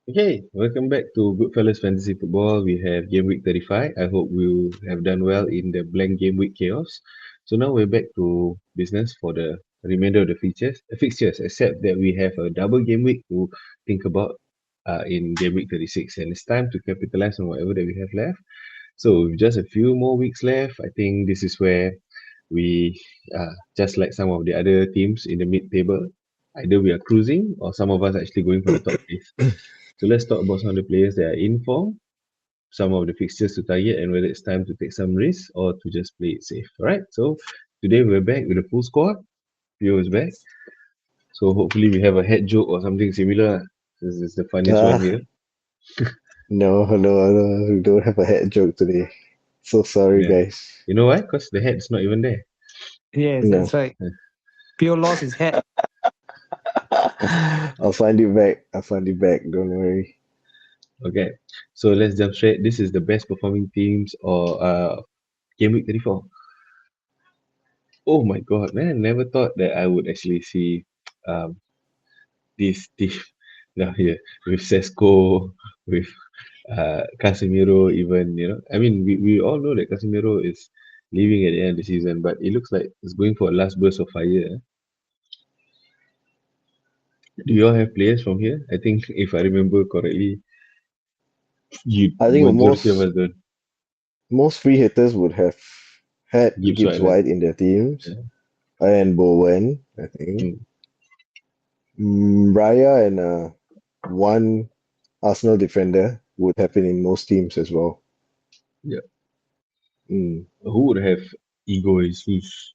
Okay, welcome back to Goodfellas Fantasy Football. We have Gameweek 35. I hope we have done well in the blank game week chaos. So now we're back to business for the remainder of the fixtures, except that we have a double game week to think about in Gameweek 36. And it's time to capitalize on whatever that we have left. So with just a few more weeks left, I think this is where we, just like some of the other teams in the mid-table, either we are cruising or some of us are actually going for the top place. So let's talk about some of the players that are in form, some of the fixtures to target, and whether it's time to take some risks or to just play it safe. All right. So today we're back with a full squad. Pio is back. So hopefully we have a head joke or something similar. This is the funniest one Ah, here. no, we don't have a head joke today. So sorry, Yeah. guys. You know why? Because the head's not even there. Yes, No, that's right. Pure lost his head. I'll find it back. I'll find it back. Don't worry. Okay. So let's jump straight. This is the best performing teams or game week 34. Oh my god, man. Never thought that I would actually see um this team now here with Sesko, with Casemiro, even I mean, we all know that Casemiro is leaving at the end of the season, but it looks like it's going for a last burst of fire. Do you all have players from here? I think if I remember correctly, you I think majority of us don't. most free hitters would have had Gibbs Gibbs White, right? White in their teams Yeah. and Bowen, I think. Mm, Raya and one Arsenal defender would happen in most teams as well. yeah. Mm, Who would have Ego Jesus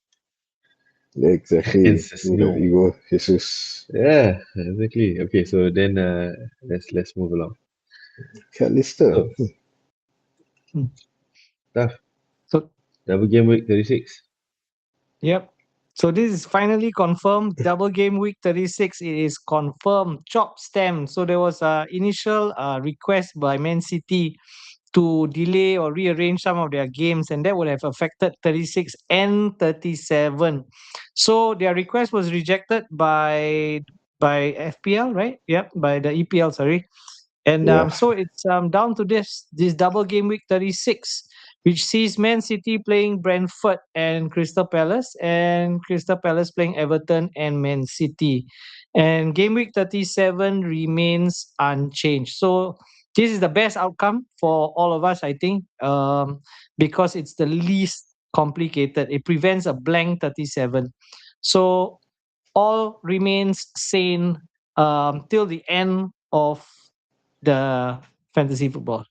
and exactly. Would have Sesno? Igor Jesus. Yeah, exactly. Okay, so then let's move along. Callister. So tough. So, Double game week 36. yep. So this is finally confirmed. Double game week 36. It is confirmed. Chop stamp. So there was a initial request by Man City to delay or rearrange some of their games, and that would have affected 36 and 37. So their request was rejected by FPL, right? Yep, by the EPL. Sorry. And Yeah. so it's down to this double game week 36, which sees Man City playing Brentford and Crystal Palace, and Crystal Palace playing Everton and Man City. And game week 37 remains unchanged. So this is the best outcome for all of us, I think, because it's the least complicated. It prevents a blank 37. So all remains sane till the end of the fantasy football.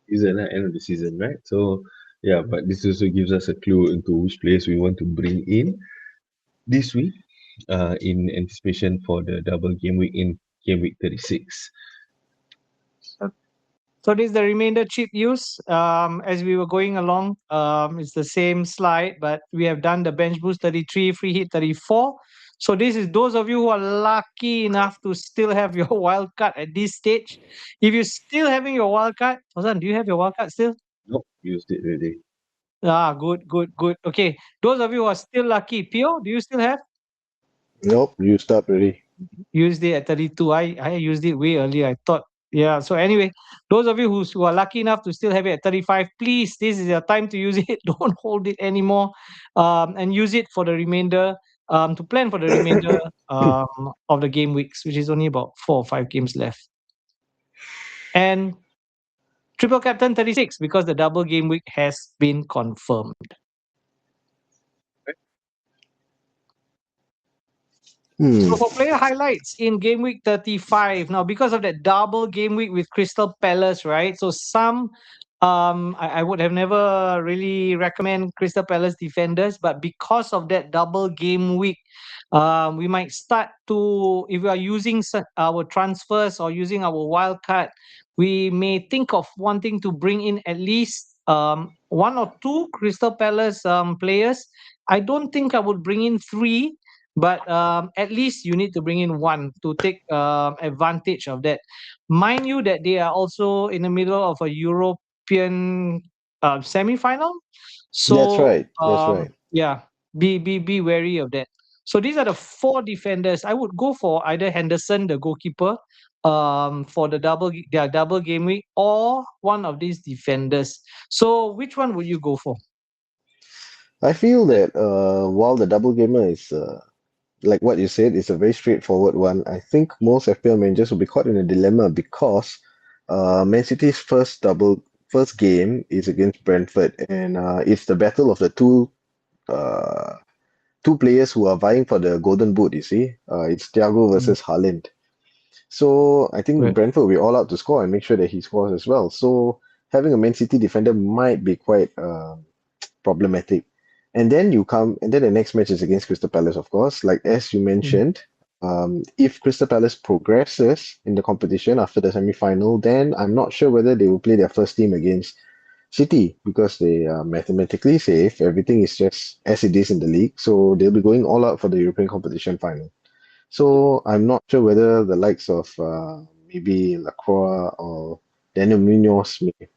Season, end of the season, right? So yeah, but this also gives us a clue into which players we want to bring in this week, in anticipation for the double game week in game week 36. So so this is the remainder cheap use. As we were going along, it's the same slide, but we have done the bench boost 33, free hit 34. So this is those of you who are lucky enough to still have your wild card at this stage. If you're still having your wild card, Ozan, do you have your wild card still? Nope, used it already. Ah, good, good, good. Okay, those of you who are still lucky, Pio, do you still have? Nope, you stop already. Used it at 32. I used it way earlier. I thought, yeah. So anyway, those of you who are lucky enough to still have it at 35, please, this is your time to use it. Don't hold it anymore, and use it for the remainder. To plan for the remainder of the game weeks, which is only about 4 or 5 games left. And triple captain 36 because the double game week has been confirmed. So Hmm. for player highlights in game week 35, now because of that double game week with Crystal Palace, right? So some I would have never really recommend Crystal Palace defenders, but because of that double game week, we might start to, if we are using our transfers or using our wild card, we may think of wanting to bring in at least one or two Crystal Palace players. I don't think I would bring in three, but at least you need to bring in one to take advantage of that. Mind you, that they are also in the middle of a European semi-final, That's so right. That's right. yeah, be wary of that. So these are the four defenders. I would go for either Henderson, the goalkeeper, for their double game week, or one of these defenders. So which one would you go for? I feel that while the double gamer is like what you said, it's a very straightforward one. I think most FPL managers will be caught in a dilemma because Man City's first game is against Brentford, and it's the battle of the uh, two players who are vying for the Golden Boot. You see, it's Thiago Mm, versus Haaland. So I think right. Brentford will be all out to score and make sure that he scores as well. So having a Man City defender might be quite problematic. And then the next match is against Crystal Palace, of course. Like as you Mm, mentioned, if Crystal Palace progresses in the competition after the semi-final, then I'm not sure whether they will play their first team against City because they are mathematically safe. Everything is just as it is in the league, so they'll be going all out for the European competition final. So I'm not sure whether the likes of maybe Lacroix or Daniel Munoz may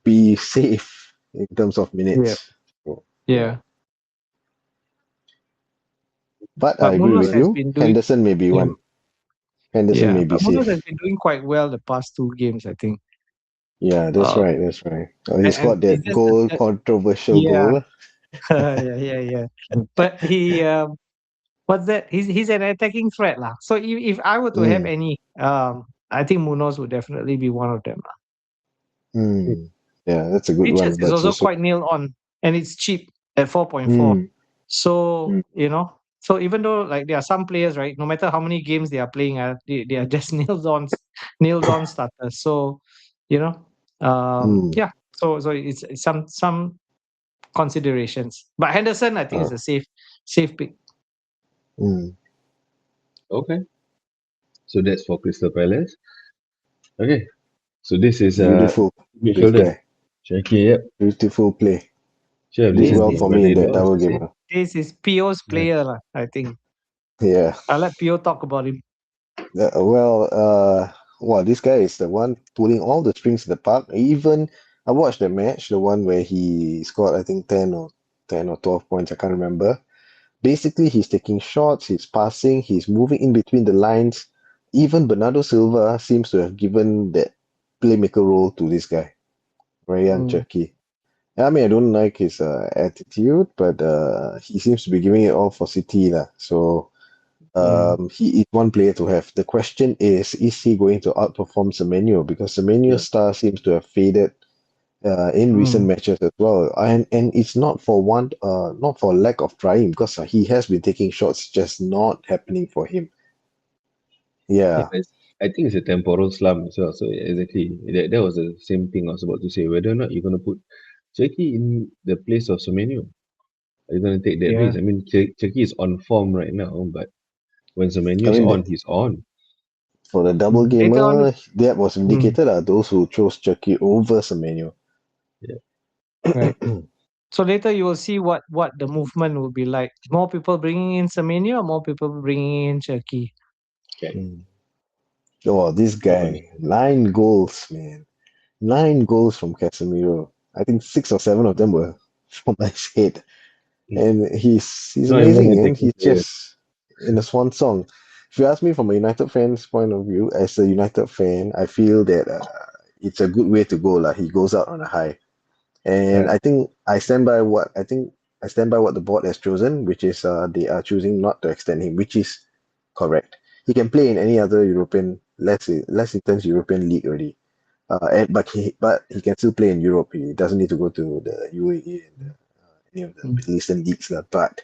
be safe in terms of yeah. minutes. So, yeah. Yeah. But I But agree Munoz with has you. been doing Henderson may be yeah, one. Henderson yeah. may be But Munoz has safe. been doing quite well the past two games, I think. Yeah, that's Uh, right. That's right. He and scored it's that just goal, that, controversial yeah, goal. yeah, yeah, yeah. But he what's that? He's an attacking threat, lah. So if I were to have Mm, any, I think Munoz would definitely be one of them. Lah. mm. Yeah, that's a good one. Features is But it's also also quite nailed on, and it's cheap at 4.4. mm, So mm, so even though like there are some players, right, no matter how many games they are playing, they are just nailed on starters. So you know, mm. yeah. So it's some considerations. But Henderson, I think, Uh, is a safe pick. mm. Okay, so that's for Crystal Palace. Okay, so this is Beautiful. This midfielder. guy. Checky, yep. Beautiful play. Should have Did This listened well to this for brother me is in in that law. double this is game. this is Po's Yeah. player, lah, I think. Yeah. I let Po talk about him. Well, this guy is the one pulling all the strings in the park. Even I watched the match, the one where he scored, I think 10 or 12 points. I can't remember. Basically, he's taking shots, he's passing, he's moving in between the lines. Even Bernardo Silva seems to have given that playmaker role to this guy, Ryan Mm, Cherky. I mean, I don't like his attitude, but he seems to be giving it all for City, lah. So. mm, He is one player to have. The question is he going to outperform Semenyo? Because Yeah. Semenyo's star seems to have faded in recent mm. matches as well. And it's not for lack of trying, because he has been taking shots, just not happening for him. Yeah, Yeah, I think it's a temporal slump as well. So exactly, that was the same thing I was about to say. Whether or not you're gonna put Checky in the place of Semenyo, are you gonna take that Yeah. risk? I mean, Checky is on form right now, but when Semenyo I is mean on, he's on. for the double Later on, gamer, that was mm, indicated are those who chose Turkey over Semenyo. Yeah. right. So later you will see what the movement will be like. More people bringing in Semenya, or more people bringing in Turkey. Okay. Mm. Oh, this Good on guy, 9 goals, man. 9 goals from Casemiro. I think 6 or 7 of them were from my head. you. And he's Not even amazing, and attacking he's player. just in a swan song. If you ask me from a United fan's point of view, as a United fan, I feel that it's a good way to go. Like he goes out on a high, and Right. I think I stand by what the board has chosen, which is they are choosing not to extend him, which is correct. He can play in any other European less intense European league already. But he can still play in Europe. He doesn't need to go to the UAE and any of the Mm, Middle Eastern leagues lah. But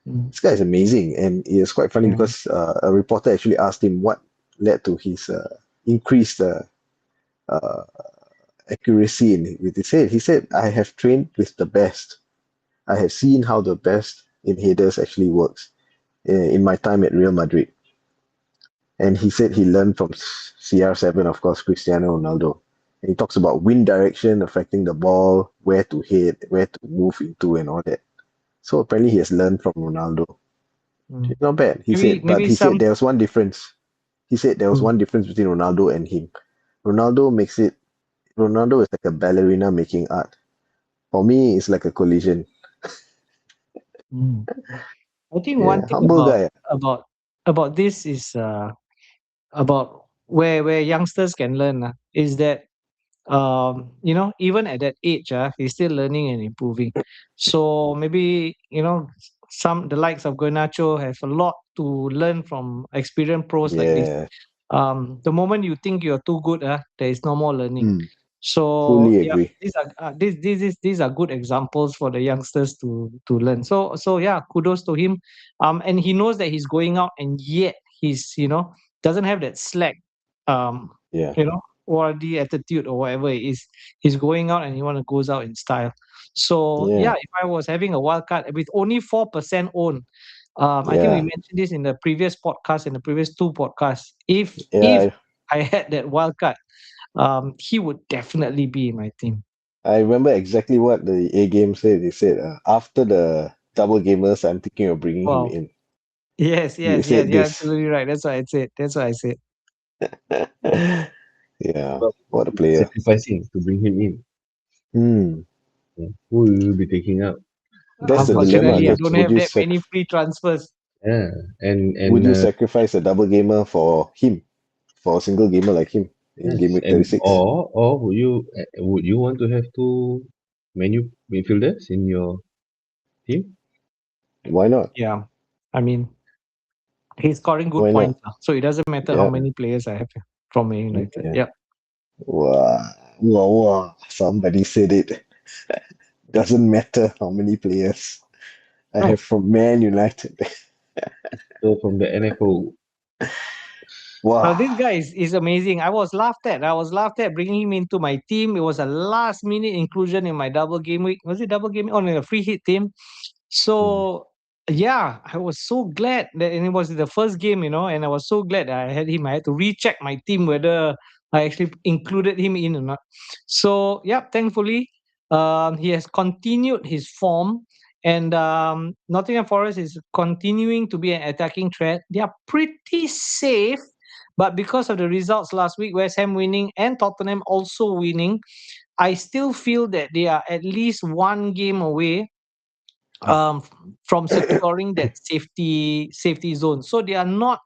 mm, this guy is amazing, and it's quite funny yeah. because a reporter actually asked him what led to his increased uh, accuracy with his head. He said, "I have trained with the best. I have seen how the best in headers actually works in my time at Real Madrid." And he said he learned from CR7, of course, Cristiano Ronaldo. And he talks about wind direction affecting the ball, where to hit, where to move into, and all that. So apparently he has learned from Ronaldo. Mm. Not bad. Maybe He said some. there was one difference. He said there was Mm, one difference between Ronaldo and him. Ronaldo makes it. Ronaldo is like a ballerina making art. For me, it's like a collision. mm. I think one Yeah, thing humble guy. about about this is about where youngsters can learn is that even at that age he's still learning and improving. So maybe some the likes of Garnacho have a lot to learn from experienced pros like this. Yeah. The moment you think you're too good, there is no more learning. Mm, So fully yeah, agree. these are good examples for the youngsters to learn. So yeah, kudos to him. And he knows that he's going out, and yet he's doesn't have that slack, um, Yeah. or the attitude or whatever it is. He's going out and he want to goes out in style. So yeah, Yeah. if I was having a wild card with only 4% own, I think we Yeah. mentioned this in the previous podcast, in the previous two podcasts. If Yeah. I had that wild card, he would definitely be in my team. I remember exactly what the A game said. They said after the double gamers, I'm thinking of bringing him Wow. in. Yes, They yes, yes. said You're this. absolutely right. That's what I said. That's what I said. Yeah. But What a player. sacrificing to bring him in. Hmm. Who will you be taking out? That's the dilemma. Unfortunately, I That don't would have you that many free transfers. Yeah, would and you sacrifice a double gamer for him, for a single gamer like him in yes, game week and 36? or would you want to have two menu midfielders in your team? Why not? Yeah. I mean, he's scoring good Why not? points. So it doesn't matter how Yeah. many players I have from Man United. Yeah. Yeah. Wow. Wow. Wow. Somebody said it. Doesn't matter how many players I Right. have from Man United. So from the NFO, Now Wow. this guy is amazing. I was laughed at. I was laughed at bringing him into my team. It was a last minute inclusion in my double game week. Was it double game? Oh, no, a free hit team. mm, So yeah, I was so glad that, and it was the first game, and I was so glad that I had him. I had to recheck my team whether I actually included him in or not. So yeah, thankfully, he has continued his form, and Nottingham Forest is continuing to be an attacking threat. They are pretty safe, but because of the results last week, West Ham winning and Tottenham also winning, I still feel that they are at least one game away um, from securing that safety zone. So they are not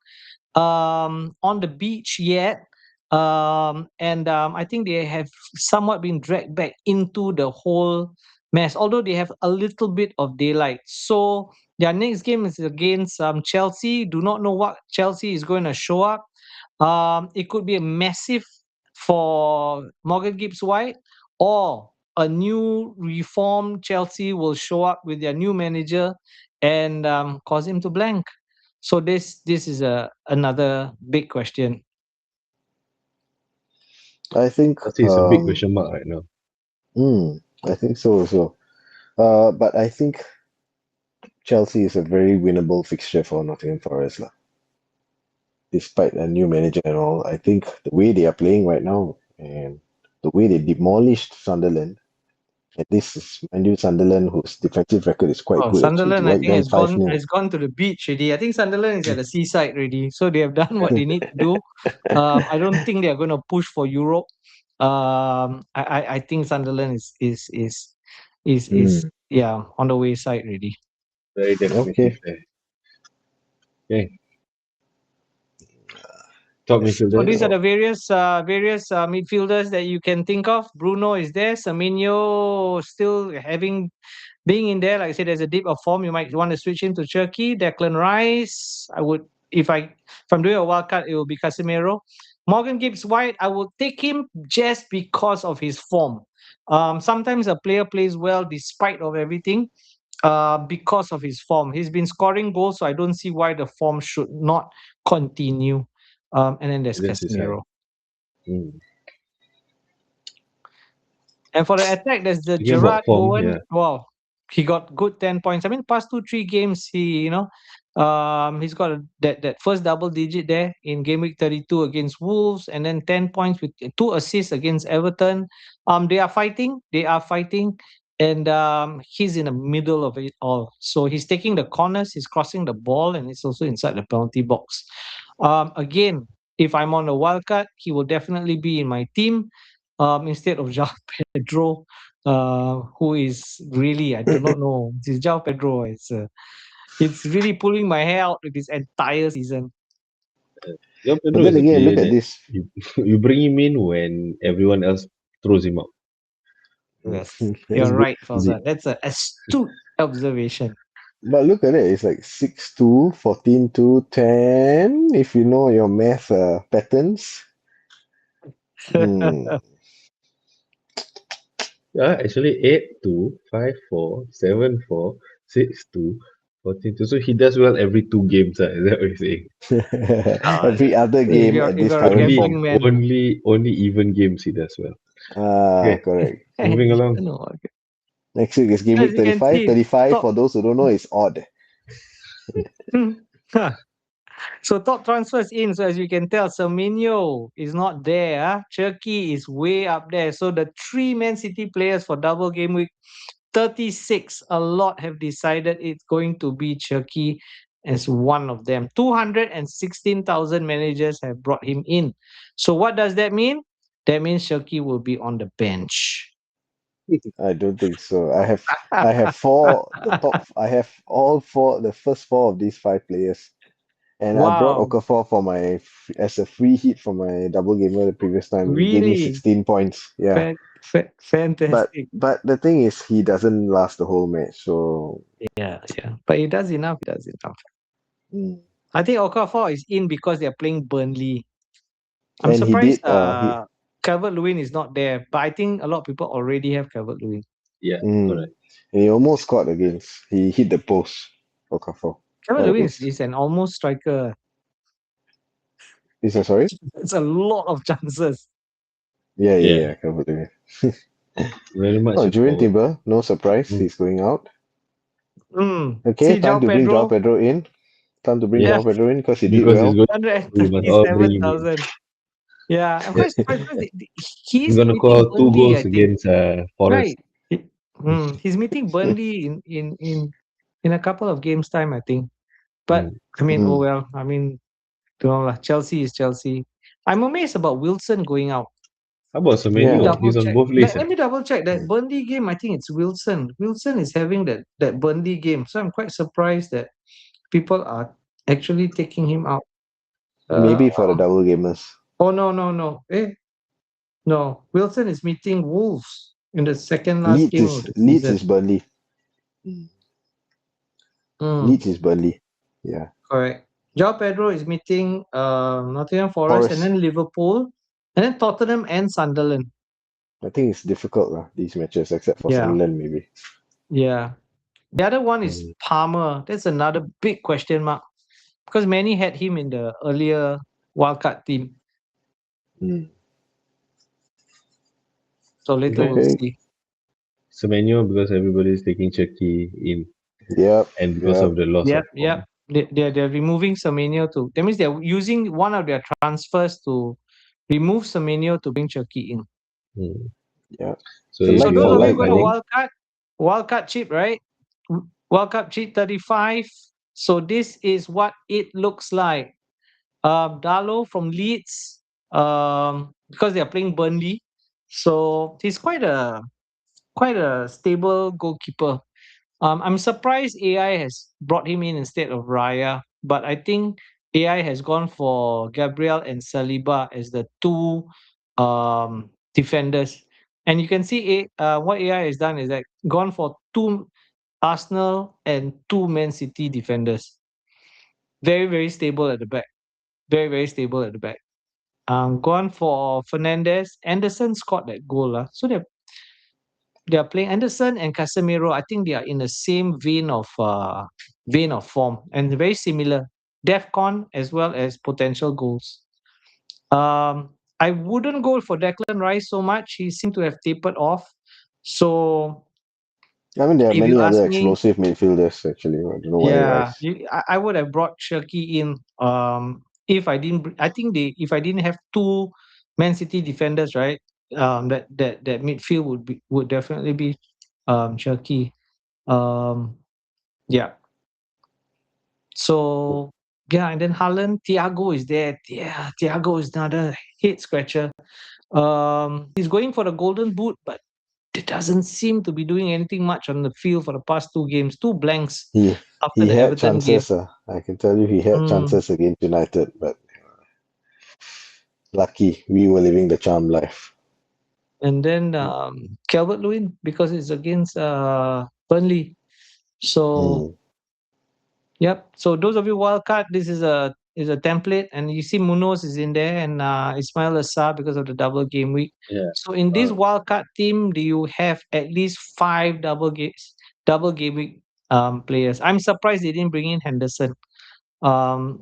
on the beach yet. And I think they have somewhat been dragged back into the whole mess, although they have a little bit of daylight. So their next game is against Chelsea. Do not know what Chelsea is going to show up. It could be a massive for Morgan Gibbs White, or a new reformed Chelsea will show up with their new manager and cause him to blank. So this is another big question. I think Chelsea is a big question mark right now. I think so also. But I think Chelsea is a very winnable fixture for Nottingham Forest lah. Despite a new manager and all, I think the way they are playing right now and the way they demolished Sunderland, and this is mind you Sunderland whose defensive record is quite Oh, good actually. They Sunderland, I wiped think them has 5 gone 0 has gone to the beach already. I think Sunderland is at the seaside already, so they have done what they need to do. I don't think they are going to push for Europe. I think Sunderland is Mm, yeah, on the wayside already. Very definitive okay. there. Okay, top So these midfielders. are the various midfielders that you can think of. Bruno is there. Semenyo still being in there. Like I said, there's a dip of form. You might want to switch him to Turkey. Declan Rice. I would if I'm doing a wild card, it will be Casemiro. Morgan Gibbs White. I will take him just because of his form. Sometimes a player plays well despite of everything. Because of his form, he's been scoring goals, so I don't see why the form should not continue. And then there's Just his height. Casemiro. Mm. And for the attack, there's the Speaking about Gerard form, Bowen. yeah, Wow, he got good 10 points. I mean, past 2-3 games, he's got that first double digit there in game week 32 against Wolves, and then 10 points with 2 assists against Everton. They are fighting. And he's in the middle of it all. So he's taking the corners, he's crossing the ball, and it's also inside the penalty box. Again, if I'm on a wild card, he will definitely be in my team instead of João Pedro, who is really, I do not know. This is João Pedro. It's It's really pulling my hair out this entire season. Joe But Pedro then is a again, player look at that this. you, you bring him in when everyone else throws him out. Yes, That's you're good. right, Is it? Fauzan. That's an astute observation. But look at it, it's like 6-2, 14-2, 10. If you know your math patterns. Hmm. Yeah, actually 8-2, 5-4, 7-4, 6-2, 14-2. So he does well every 2 games. Is that what you're saying? Every other if game you're at if this you're a current Only form. gambling man, only even games he does well. Okay, Correct. moving you along. know, Next week is game as week you can 35. see, 35, top. for those who don't know, is odd. So top transfers in. So as you can tell, Semenyo is not there. Cherky is way up there. So the three Man City players for double game week 36, a lot have decided it's going to be Cherky as one of them. 216,000 managers have brought him in. So what does that mean? That means Cherky will be on the bench. I don't think so. I have four the top I have all four the first four of these five players. And I brought Wow, Okafor for as a free hit for my double gamer the previous time. He gave me really 16 points. Yeah. But fantastic. but the thing is he doesn't last the whole match. So Yeah, yeah. But he does enough. He does enough. mm. I think Okafor is in because they're playing Burnley. I'm And he surprised did he Calvert-Lewin is not there, but I think a lot of people already have Calvert-Lewin. Yeah, mm, correct. and he almost scored against. He hit the post. Okafor. What a Calvert-Lewin waste. is an almost striker. Is that sorry? It's a lot of chances. Yeah, Yeah, yeah, completely. very much Oh, a Julian forward. Timber, no surprise, Mm. he's going out. Okay, See, time João to bring Joao Pedro, Pedro in. Time to bring Yeah, yeah, Joao Pedro in because he did because he's well. going we must all bring him in. 137,000. Yeah, I'm quite surprised because He's he's gonna meeting score two Burnley, goals I think. against Forest. Right. He's meeting Burnley in a couple of games time, I think. But Mm. I mean, oh Mm. well. I mean, you know, lah, Chelsea is Chelsea. I'm amazed about Wilson going out. How about Let me Yeah. Semenyo? double He's on check. both Let, lists. let me double check that Mm. Burnley game. I think it's Wilson. Wilson is having that Burnley game, so I'm quite surprised that people are actually taking him out. Maybe for the Oh, double gamers. oh no no no! No. Wilson is meeting Wolves in the second last game of the Leeds season. is Burnley. Mm, Leeds is Burnley. Yeah. correct. João Pedro is meeting Nottingham Forest and Forest. then Liverpool and then Tottenham and Sunderland. I think it's difficult lah, these matches, except for Yeah, Sunderland maybe. yeah. The other one is Mm. Palmer. That's another big question mark because many had him in the earlier wildcard team. Mm. So later Okay. we'll Okay. see. Semenyo because everybody's taking Cherky in Yep. and because Yep. of the loss Yep, of yep. form. They're removing Semenyo to. That means they're using one of their transfers to remove Semenyo to bring Cherky in. Mm. Yep. So So if So like those for of you're you like, got I a think. planning, wildcard chip, right? Wildcard chip 35. So this is what it looks like. Dalo from Leeds, because they are playing Burnley, so he's quite a stable goalkeeper. I'm surprised AI has brought him in instead of Raya, but I think AI has gone for Gabriel and Saliba as the two defenders. And you can see what AI has done is that gone for two Arsenal and two Man City defenders. Very, very stable at the back. Very, very stable at the back. Gone for Fernandez. Anderson scored that goal. So they are playing Anderson and Casemiro. I think they are in the same vein of form and very similar. DEFCON as well as potential goals. I wouldn't go for Declan Rice so much. He seemed to have tapered off. So I mean, there are if you many ask other me, explosive midfielders actually. I don't know why yeah, Rice. I would have brought Shirky in. If I didn't, I think if I didn't have two Man City defenders, right? That midfield would definitely be Shirky. Um, yeah. So yeah, and then Haaland, Thiago is there. Yeah, Thiago is another head scratcher. He's going for the golden boot, but it doesn't seem to be doing anything much on the field for the past two games. Two blanks. after He the had Everton game. chances. I can tell you, he had Mm. chances against United, but lucky we were living the charm life. And then Calvert Lewin because it's against Burnley. So Mm. yep. So those of you wildcard, this is a template, and you see Munoz is in there, and Ismail Assar because of the double game week. Yeah. So in this wildcard team, do you have at least five double game week players? I'm surprised they didn't bring in Henderson,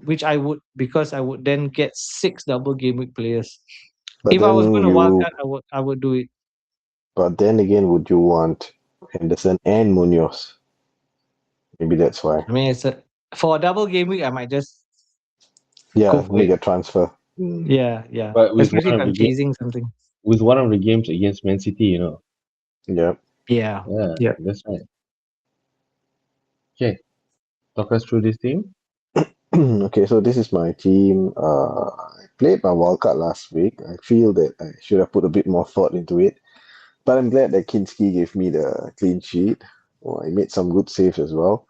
which I would, because I would then get six double game week players. But If I was then going to you, wildcard, I would do it. but then again, would you want Henderson and Munoz? Maybe that's why. I mean, for a double game week, I might just go Yeah, for make it. a transfer. Mm. Yeah, yeah. But with Especially one if of I'm the game, chasing something. with one of the games against Man City, Yeah. Yeah, Yeah, yeah. that's right. Okay, talk us through this team. Okay, so this is my team. I played my wildcard last week. I feel that I should have put a bit more thought into it, but I'm glad that Kinski gave me the clean sheet. Oh, I made some good saves as well.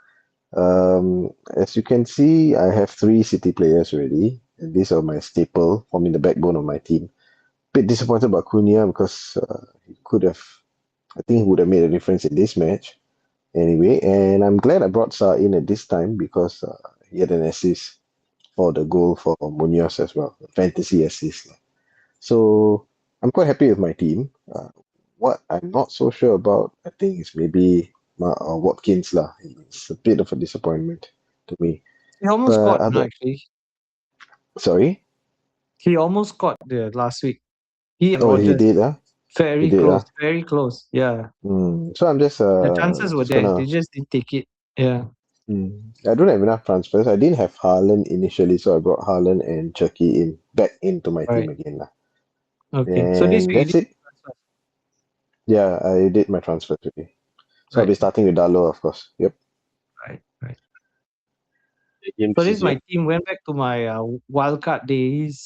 As you can see, I have three City players already, and these are my staple, forming the backbone of my team. Bit disappointed about Cunha because he could have, I think he would have made a difference in this match anyway. And I'm glad I brought Sa in at this time because he had an assist for the goal for Munoz as well, a fantasy assist. So I'm quite happy with my team. What I'm not so sure about, I think, is maybe Watkins lah. It's a bit of a disappointment to me. He almost But scored, no, other, actually. sorry. He almost scored the last week. He and Oh, he Rogers. did, huh? He Very did, close, huh? very close. Yeah. So I'm The chances were just there. gonna. They just didn't take it. Yeah. I don't have enough transfers. I didn't have Haaland initially, so I brought Haaland and Chucky in back into my team Right. again lah. Okay. So this And week you that's did it. transfer. Yeah, I did my transfer today. So I'll Right. be starting with Dalo, of course. Yep. Right. Right. The game So this is decision. my team. Went back to my wildcard days,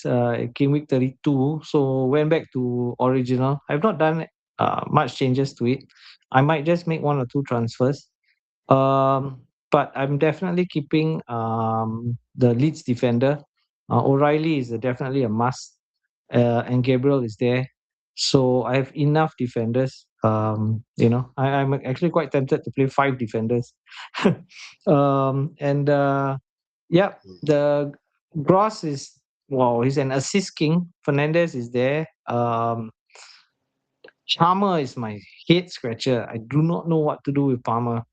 game week 32. So went back to original. I've not done much changes to it. I might just make one or two transfers. But I'm definitely keeping the Leeds defender. O'Reilly is definitely a must, and Gabriel is there. So I have enough defenders. I'm actually quite tempted to play five defenders. And yeah, the Gross is, wow, he's an assist king. Fernandez is there. Palmer is my head scratcher. I do not know what to do with Palmer.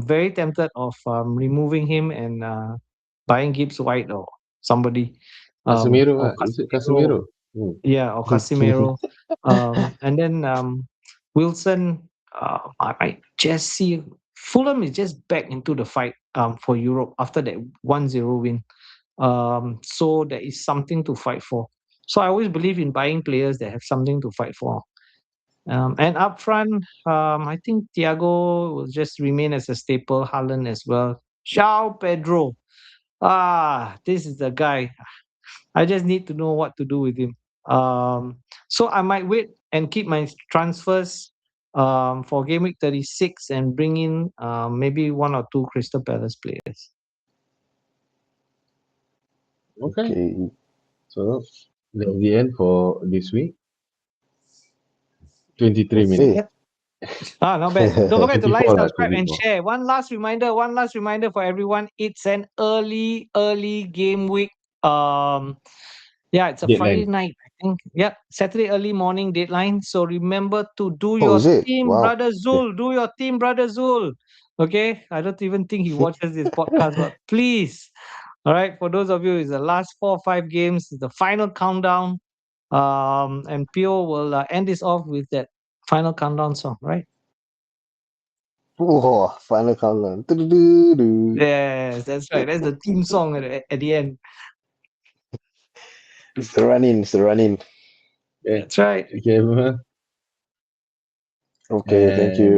Very tempted of removing him and buying Gibbs White or somebody, Casemiro, or is it Casemiro. Casemiro? Hmm. Yeah, or Casemiro. And then Wilson. I might just see Fulham is just back into the fight for Europe after that 1-0 win. So there is something to fight for. So I always believe in buying players that have something to fight for. And up front, I think Thiago will just remain as a staple. Haaland as well. João Pedro. This is the guy. I just need to know what to do with him. So I might wait and keep my transfers for game week 36 and bring in maybe one or two Crystal Palace players. Okay, Okay. so that's the end for this week. 23 minutes. Okay. Yep. Not bad. Don't forget to like, 24 lah, subscribe, and 24. share. One last reminder for everyone. It's an early game week. Yeah, it's a Friday Deadline. night, I think. Yep, Saturday early morning deadline. So remember to do Oh, your is it? team, Wow. brother Okay. Zul. Do your team, brother Zul. Okay, I don't even think he watches this podcast, but please. All right, for those of you, it's the last 4 or 5 games, it's the final countdown. And Pio will end this off with that final countdown song, right? Oh, final countdown. Do-do-do-do. Yes, that's right. That's the theme song at the end. It's the run-in. It's the run-in. Okay, That's right. thank you everyone. Okay, thank And you.